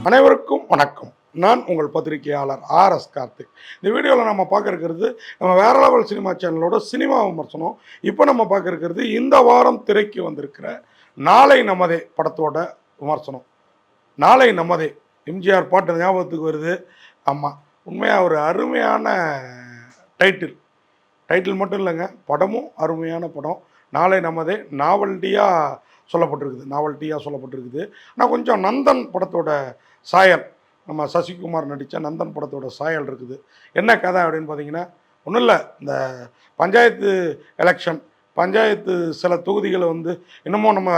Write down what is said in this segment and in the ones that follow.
அனைவருக்கும் வணக்கம். நான் உங்கள் பத்திரிகையாளர் ஆர்.எஸ். கார்த்திக். இந்த வீடியோவில் நம்ம பார்க்க இருக்கிறது நம்ம வேற லெவல் சினிமா சேனலோட சினிமா விமர்சனம். இப்போ நம்ம பார்க்க இருக்கிறது இந்த வாரம் திரைக்கு வந்திருக்கிற நாளை நமதே படத்தோட விமர்சனம். நாளை நமதே எம்ஜிஆர் பாட்டு ஞாபகத்துக்கு வருது. ஆமாம், உண்மையாக ஒரு அருமையான டைட்டில். டைட்டில் மட்டும் இல்லைங்க, படமும் அருமையான படம். நாளை நமதே நாவல்ட்டியாக சொல்லப்பட்டிருக்குது. ஆனால் கொஞ்சம் நந்தன் படத்தோட சாயல், நம்ம சசிகுமார் நடித்த நந்தன் படத்தோட சாயல் இருக்குது. என்ன கதை அப்படின்னு பார்த்தீங்கன்னா, ஒன்றும் இல்லை, இந்த பஞ்சாயத்து எலெக்ஷன், பஞ்சாயத்து சில தொகுதிகளை இன்னமும் நம்ம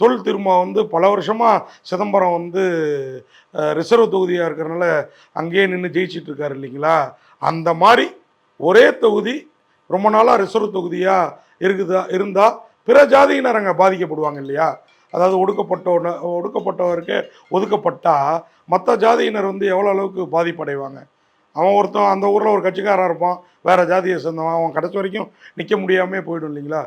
தொல் திரும்ப பல வருஷமாக சிதம்பரம் ரிசர்வ் தொகுதியாக இருக்கிறனால அங்கேயே நின்று ஜெயிச்சிட்டு இருக்காரு இல்லைங்களா. அந்த மாதிரி ஒரே தொகுதி ரொம்ப நாளாக ரிசர்வ் தொகுதியாக இருந்தால் பிற ஜாதியினர் அங்கே பாதிக்கப்படுவாங்க இல்லையா. அதாவது ஒடுக்கப்பட்டவருக்கு ஒதுக்கப்பட்டால் மற்ற ஜாதியினர் எவ்வளோ அளவுக்கு பாதிப்படைவாங்க. அவன் ஒருத்தன் அந்த ஊரில் ஒரு கட்சிக்காராக இருப்பான், வேறு ஜாதியை சேர்ந்தவன், அவன் கடைசி வரைக்கும் நிற்க முடியாமல் போயிடும் இல்லைங்களா.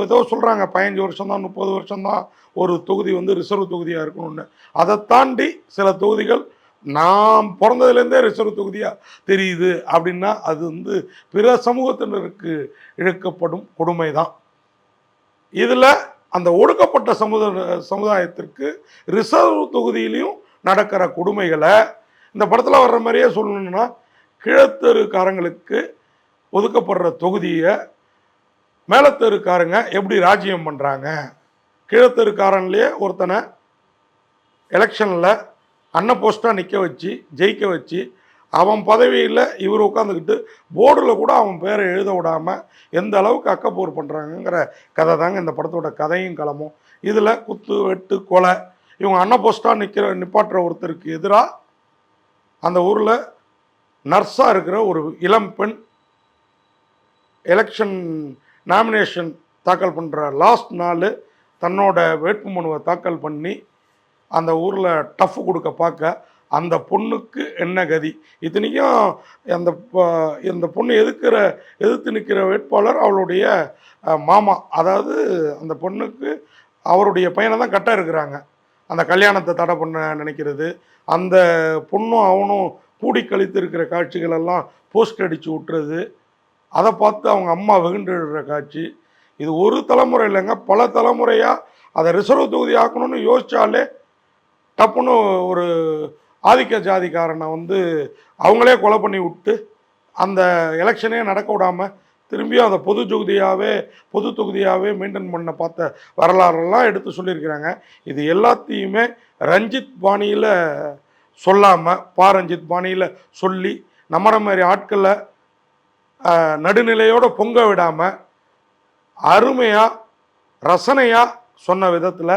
ஏதோ சொல்கிறாங்க 15 வருஷம்தான் 30 வருஷம்தான் ஒரு தொகுதி ரிசர்வ் தொகுதியாக இருக்கணும்னு. அதை தாண்டி சில தொகுதிகள் நாம் பிறந்ததுலேருந்தே ரிசர்வ் தொகுதியாக தெரியுது அப்படின்னா அது பிற சமூகத்தினருக்கு இழுக்கப்படும் கொடுமை தான். இதில் அந்த ஒடுக்கப்பட்ட சமுதாயத்திற்கு ரிசர்வ் தொகுதியிலையும் நடக்கிற கொடுமைகளை இந்த படத்தில் வர்ற மாதிரியே சொல்லணும்னா, கீழத்தெருக்காரங்களுக்கு ஒதுக்கப்படுற தொகுதியை மேலத்தெருக்காரங்க எப்படி ராஜ்யம் பண்ணுறாங்க. கீழத்தெருக்காரன்லேயே ஒருத்தனை எலெக்ஷனில் அன்ன போஸ்ட்டாக நிற்க வச்சு ஜெயிக்க வச்சு அவன் பதவியில் இவர் உட்காந்துக்கிட்டு போர்டில் கூட அவன் பேரை எழுத விடாமல் எந்த அளவுக்கு அக்கப்போர் பண்ணுறாங்கங்கிற கதை தாங்க இந்த படத்தோட கதையும் களமும். இதில் குத்து வெட்டு கொலை, இவங்க அன்ன போஸ்ட்டாக நிப்பாட்டுற ஒருத்தருக்கு எதிராக அந்த ஊரில் நர்ஸாக இருக்கிற ஒரு இளம் பெண் எலெக்ஷன் நாமினேஷன் தாக்கல் பண்ணுற லாஸ்ட் நாள் தன்னோட வேட்புமனுவை தாக்கல் பண்ணி அந்த ஊரில் டஃப் கொடுக்க பார்க்க அந்த பொண்ணுக்கு என்ன கதி. இத்தனைக்கும் அந்த பொண்ணு எதிர்த்து நிற்கிற வேட்பாளர் அவளுடைய மாமா, அதாவது அந்த பொண்ணுக்கு அவருடைய பையனை தான் கட்ட இருக்கிறாங்க. அந்த கல்யாணத்தை தடை பண்ண நினைக்கிறது, அந்த பொண்ணும் அவனும் கூடி கழித்து இருக்கிற காட்சிகளெல்லாம் போஸ்ட் அடித்து விட்டுறது, அதை பார்த்து அவங்க அம்மா வெகுண்டுடுற காட்சி. இது ஒரு தலைமுறை இல்லைங்க, பல தலைமுறையாக அதை ரிசர்வ் தொகுதி ஆக்கணும்னு யோசித்தாலே டப்புன்னு ஒரு ஆதிக்க ஜாதிக்காரனை அவங்களே கொலை பண்ணி விட்டு அந்த எலெக்ஷனே நடக்க விடாமல் திரும்பியும் அதை பொது தொகுதியாகவே மெயின்டைன் பண்ண பார்த்த வரலாறெல்லாம் எடுத்து சொல்லியிருக்கிறாங்க. இது எல்லாத்தையுமே ரஞ்சித் பாணியில் சொல்லாமல் ரஞ்சித் பாணியில் சொல்லி நம்மற மாதிரி ஆட்களை நடுநிலையோடு பொங்க விடாமல் அருமையாக ரசனையாக சொன்ன விதத்தில்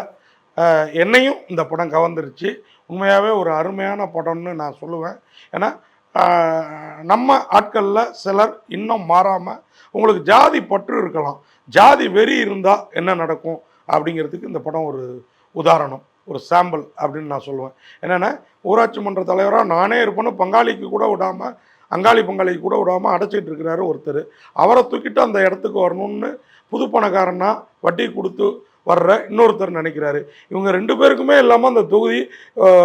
என்னையும் இந்த படம் கவர்ந்துருச்சு. உண்மையாகவே ஒரு அருமையான படம்னு நான் சொல்லுவேன். ஏன்னா நம்ம ஆட்களில் சிலர் இன்னும் மாறாமல், உங்களுக்கு ஜாதி பற்று இருக்கலாம், ஜாதி வெறி இருந்தால் என்ன நடக்கும் அப்படிங்கிறதுக்கு இந்த படம் ஒரு உதாரணம், ஒரு சாம்பிள் அப்படின்னு நான் சொல்லுவேன். என்னென்னா, ஊராட்சி மன்ற தலைவராக நானே இருப்பேன்னு பங்காளிக்கு கூட விடாமல், பங்காளிக்கு கூட விடாமல் அடைச்சிட்டு இருக்கிறாரு ஒருத்தர். அவரை தூக்கிட்டு அந்த இடத்துக்கு வரணும்னு புது பணக்காரனா வட்டி கொடுத்து வர்ற இன்னொருத்தர் நினைக்கிறாரு. இவங்க 2 பேருக்குமே இல்லாமல் அந்த தொகுதி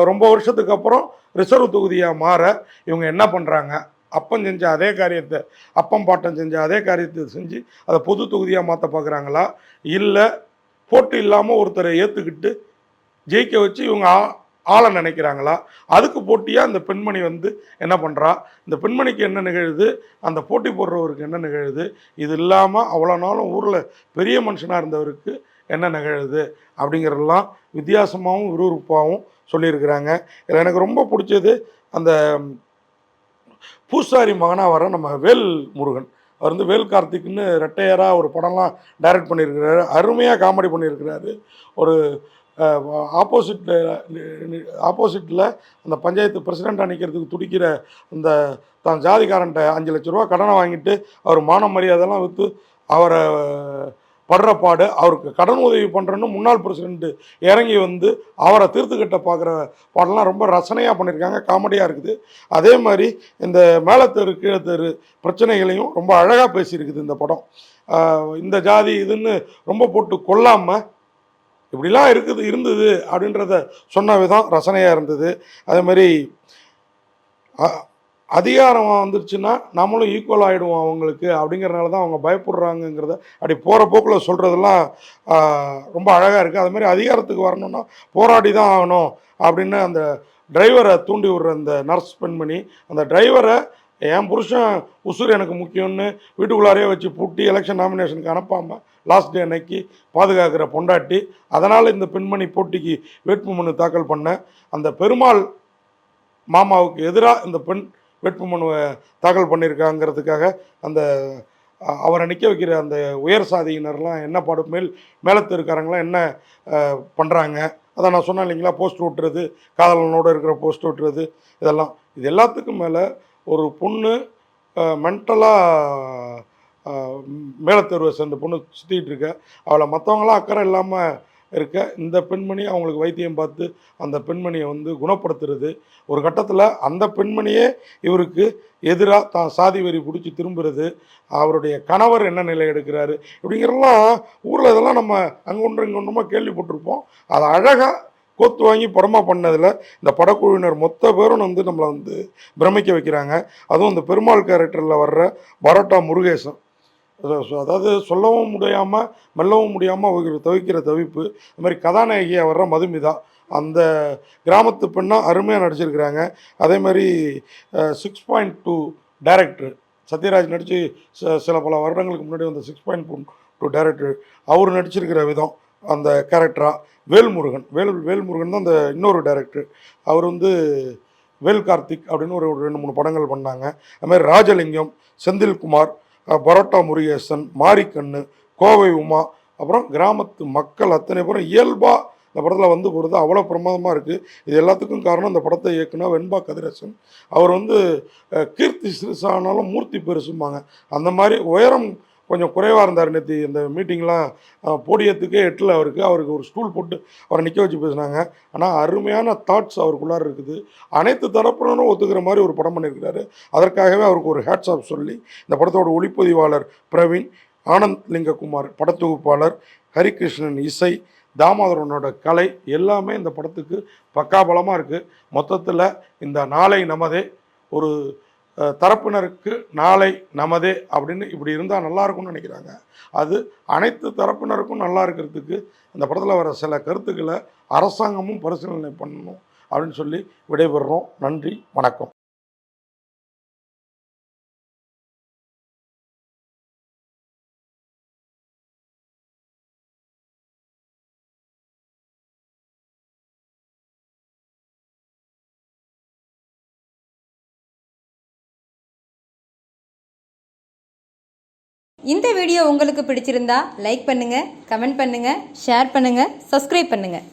ரொம்ப வருஷத்துக்கு அப்புறம் ரிசர்வ் தொகுதியாக மாற இவங்க என்ன பண்ணுறாங்க, அப்பம் செஞ்ச அதே காரியத்தை, அப்பம் பாட்டம் செஞ்ச அதே காரியத்தை செஞ்சு அதை பொது தொகுதியாக மாற்ற பார்க்குறாங்களா, இல்லை போட்டு இல்லாமல் ஒருத்தரை ஏற்றுக்கிட்டு ஜெயிக்க வச்சு இவங்க ஆளை நினைக்கிறாங்களா. அதுக்கு போட்டியாக இந்த பெண்மணி என்ன பண்ணுறா, இந்த பெண்மணிக்கு என்ன நிகழுது, அந்த போட்டி போடுறவருக்கு என்ன நிகழுது, இது இல்லாமல் அவ்வளோ நாளும் ஊரில் பெரிய மனுஷனாக இருந்தவருக்கு என்ன நிகழுது அப்படிங்கிறதெல்லாம் வித்தியாசமாகவும் விறுவிறுப்பாகவும் சொல்லியிருக்கிறாங்க. இதில் எனக்கு ரொம்ப பிடிச்சது அந்த பூசாரி மகனாக வர நம்ம வேல் முருகன். அவர் வேல் கார்த்திக்னு ரெட்டையராக ஒரு படம்லாம் டைரக்ட் பண்ணியிருக்கிறாரு. அருமையாக காமெடி பண்ணியிருக்கிறாரு. ஒரு ஆப்போசிட்டில் அந்த பஞ்சாயத்து பிரசிடெண்ட்டாக நிற்கிறதுக்கு துடிக்கிற அந்த தான் ஜாதிக்காரன்ட்ட 5 லட்ச ரூபா கடனை வாங்கிட்டு அவர் மான மரியாதைலாம் விற்று அவரை படுற பாடு, அவருக்கு கடன் உதவி பண்ணுறேன்னு முன்னாள் பிரசிடெண்ட்டு இறங்கி அவரை தீர்த்துக்கிட்ட பார்க்குற பாடலாம் ரொம்ப ரசனையாக பண்ணியிருக்காங்க, காமெடியாக இருக்குது. அதே மாதிரி இந்த மேலத்தெரு கீழத்தெரு பிரச்சனைகளையும் ரொம்ப அழகாக பேசியிருக்குது இந்த படம். இந்த ஜாதி இதுன்னு ரொம்ப போட்டு கொல்லாமல் இப்படிலாம் இருந்தது அப்படின்றத சொன்ன விதம் ரசனையாக இருந்தது. அதே மாதிரி அதிகாரம் வந்துருச்சுன்னா நம்மளும் ஈக்குவல் ஆகிடுவோம் அவங்களுக்கு அப்படிங்கிறனால தான் அவங்க பயப்படுறாங்கங்கிறத அப்படி போகிற போக்கில் சொல்கிறதெல்லாம் ரொம்ப அழகாக இருக்குது. அது மாதிரி அதிகாரத்துக்கு வரணும்னா போராடி தான் ஆகணும் அப்படின்னு அந்த டிரைவரை தூண்டி விடுற அந்த நர்ஸ் பெண்மணி, அந்த டிரைவரை என் புருஷன் உசுர் எனக்கு முக்கியம்னு வீட்டுக்குள்ளாரே வச்சு பூட்டி எலெக்ஷன் நாமினேஷனுக்கு அனுப்பாமல் லாஸ்ட் டே அன்னைக்கு பாதுகாக்கிற பொண்டாட்டி, அதனால் இந்த பெண்மணி போட்டிக்கு வேட்புமனு தாக்கல் பண்ண அந்த பெருமாள் மாமாவுக்கு எதிராக இந்த பெண் வேட்புமனுவை தாக்கல் பண்ணியிருக்காங்கிறதுக்காக அந்த அவரை நிற்க வைக்கிற அந்த உயர் சாதியினர்லாம் என்ன பாடு மேலத்திருக்காரங்களாம் என்ன பண்ணுறாங்க. அதான் நான் சொன்னேன் இல்லைங்களா, போஸ்ட் ஓட்டுறது, காதலனோடு இருக்கிற போஸ்ட் ஓட்டுறது, இது எல்லாத்துக்கும் மேலே ஒரு பொண்ணு மென்டலாக மேலத்தெருவை சேர்ந்த பொண்ணு சுற்றிக்கிட்டு இருக்க, அவளை மற்றவங்களாம் அக்கறை இல்லாமல் இருக்க இந்த பெண்மணி அவங்களுக்கு வைத்தியம் பார்த்து அந்த பெண்மணியை குணப்படுத்துறது. ஒரு கட்டத்தில் அந்த பெண்மணியே இவருக்கு எதிராக தான் சாதி வெறி பிடிச்சி திரும்புறது, அவருடைய கணவர் என்ன நிலை எடுக்கிறாரு இப்படிங்கிறலாம் ஊரில் இதெல்லாம் நம்ம அங்கே ஒன்று இங்கே ஒன்றுமா கேள்விப்பட்டிருப்போம். அதை அழகாக கோத்து வாங்கி படமாக பண்ணதில் இந்த படக்குழுவினர் மொத்த பேரும் நம்மளை பிரமிக்க வைக்கிறாங்க. அதுவும் இந்த பெருமாள் கேரக்டரில் வர்ற பரோட்டா முருகேசன், அதாவது சொல்லவும் முடியாமல் மெல்லவும் முடியாமல் அவங்க தவிக்கிற தவிப்பு. அது மாதிரி கதாநாயகியாக வர்ற மதுமிதா, அந்த கிராமத்து பெண்ணாக அருமையாக நடிச்சிருக்கிறாங்க. அதே மாதிரி 6.2 டைரக்டர் சத்யராஜ் நடித்து சில பல வருடங்களுக்கு முன்னாடி வந்த 6.2 டைரக்டர் அவர் நடிச்சிருக்கிற விதம் அந்த கேரக்டராக. வேல்முருகன் தான் அந்த இன்னொரு டைரக்டர், அவர் வேல் கார்த்திக் அப்படின்னு ஒரு 2-3 படங்கள் பண்ணாங்க. அதுமாதிரி ராஜலிங்கம், செந்தில்குமார், பரோட்டா முருகேசன், மாரிக்கண்ணு, கோவை உமா, அப்புறம் கிராமத்து மக்கள் அத்தனை பேரும் இயல்பாக இந்த படத்தில் போகிறது அவ்வளோ பிரமாதமாக இருக்குது. இது எல்லாத்துக்கும் காரணம் இந்த படத்தை இயக்குனா வெண்பா கதிரேசன். அவர் கீர்த்தி சிறுசானாலும் மூர்த்தி பெருசும்பாங்க, அந்த மாதிரி உயரம் கொஞ்சம் குறைவாக இருந்தார். நேற்று இந்த மீட்டிங்லாம் போடியத்துக்கே எட்டில் அவருக்கு ஒரு ஸ்டூல் போட்டு அவரை நிற்க வச்சு பேசினாங்க. ஆனால் அருமையான தாட்ஸ் அவருக்குள்ளார இருக்குது. அனைத்து தரப்பினரும் ஒத்துக்கிற மாதிரி ஒரு படம் பண்ணியிருக்கிறாரு. அதற்காகவே அவருக்கு ஒரு ஹேட்ஸ் ஆஃப் சொல்லி இந்த படத்தோட ஒளிப்பதிவாளர் பிரவீன், ஆனந்த் லிங்ககுமார் படத்தொகுப்பாளர், ஹரிகிருஷ்ணன் இசை, தாமோதரனோட கலை எல்லாமே இந்த படத்துக்கு பக்காபலமாக இருக்குது. மொத்தத்தில் இந்த நாளை நமதே ஒரு தரப்பினருக்கு நாளை நமதே அப்படின்னு இப்படி இருந்தால் நல்லாயிருக்கும்னு நினைக்கிறாங்க. அது அனைத்து தரப்பினருக்கும் நல்லா இருக்கிறதுக்கு அந்த படத்தில் வர சில கருத்துக்களை அரசாங்கமும் பரிசீலனை பண்ணணும் அப்படின்னு சொல்லி விடைபெறுறோம். நன்றி, வணக்கம். இந்த வீடியோ உங்களுக்கு பிடிச்சிருந்தா லைக் பண்ணுங்கள், கமெண்ட் பண்ணுங்கள், ஷேர் பண்ணுங்கள், சப்ஸ்கிரைப் பண்ணுங்கள்.